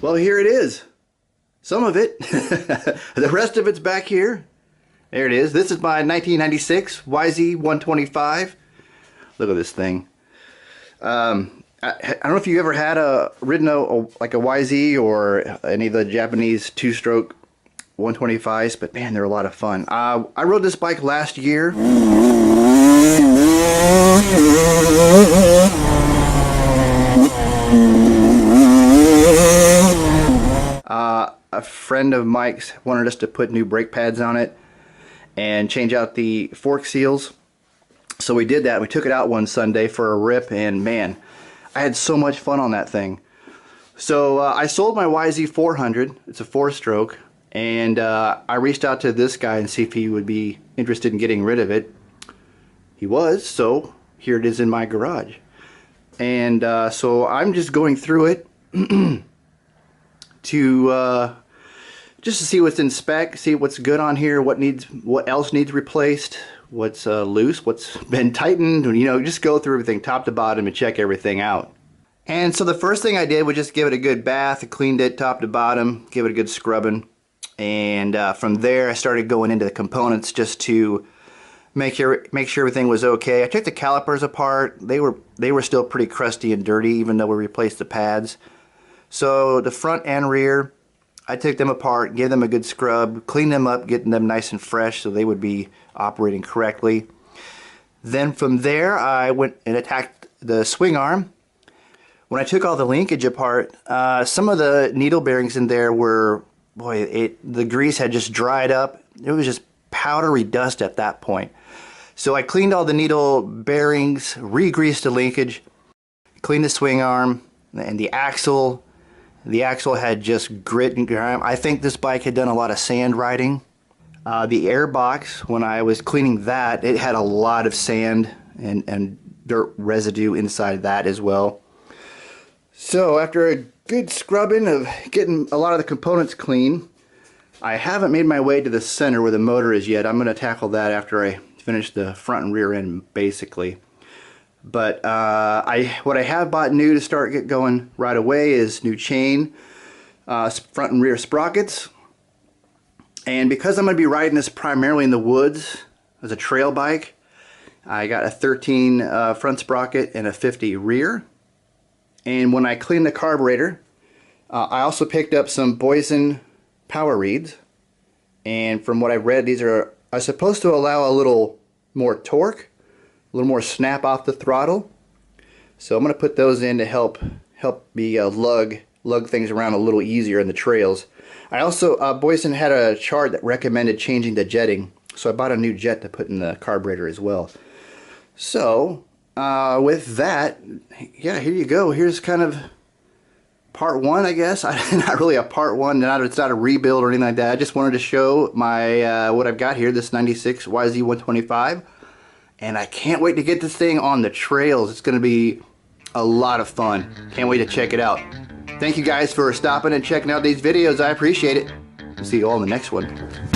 Well, here it is. Some of it. The rest of it's back here. There it is. This is my 1996 YZ125. Look at this thing. I don't know if you ever had ridden like a YZ or any of the Japanese two-stroke 125s, but man, they're a lot of fun. I rode this bike last year. A friend of Mike's wanted us to put new brake pads on it and change out the fork seals. So we did that. We took it out one Sunday for a rip, and man, I had so much fun on that thing. So I sold my YZ400. It's a 4-stroke, and I reached out to this guy and see if he would be interested in getting rid of it. He was, so here it is in my garage. And so I'm just going through it to just to see what's in spec, see what's good on here, what else needs replaced, what's loose, what's been tightened, you know, just go through everything top to bottom and check everything out. And so the first thing I did was just give it a good bath. I cleaned it top to bottom, give it a good scrubbing, and from there I started going into the components just to make sure everything was okay. I took the calipers apart. They were still pretty crusty and dirty even though we replaced the pads. So the front and rear, I took them apart, gave them a good scrub, cleaned them up, getting them nice and fresh so they would be operating correctly. Then from there I went and attacked the swing arm. When I took all the linkage apart, some of the needle bearings in there were, boy, the grease had just dried up. It was just powdery dust at that point. So I cleaned all the needle bearings, re-greased the linkage, cleaned the swing arm and the axle. The axle had just grit and grime. I think this bike had done a lot of sand riding. The air box, when I was cleaning that, it had a lot of sand and dirt residue inside that as well. So after a good scrubbing of getting a lot of the components clean, I haven't made my way to the center where the motor is yet. I'm going to tackle that after I finish the front and rear end basically. But what I have bought new to start get going right away is new chain, front and rear sprockets. And because I'm going to be riding this primarily in the woods as a trail bike, I got a 13 front sprocket and a 50 rear. And when I cleaned the carburetor, I also picked up some Boysen power reeds. And from what I've read, these are supposed to allow a little more torque, a little more snap off the throttle. So I'm going to put those in to help me lug things around a little easier in the trails. I also, Boysen had a chart that recommended changing the jetting, so I bought a new jet to put in the carburetor as well. So with that, yeah, here you go. Here's kind of part one, I guess. Not really a part one, it's not a rebuild or anything like that. I just wanted to show my what I've got here, this 96 YZ125. And I can't wait to get this thing on the trails. It's going to be a lot of fun. Can't wait to check it out. Thank you guys for stopping and checking out these videos. I appreciate it. We'll see you all in the next one.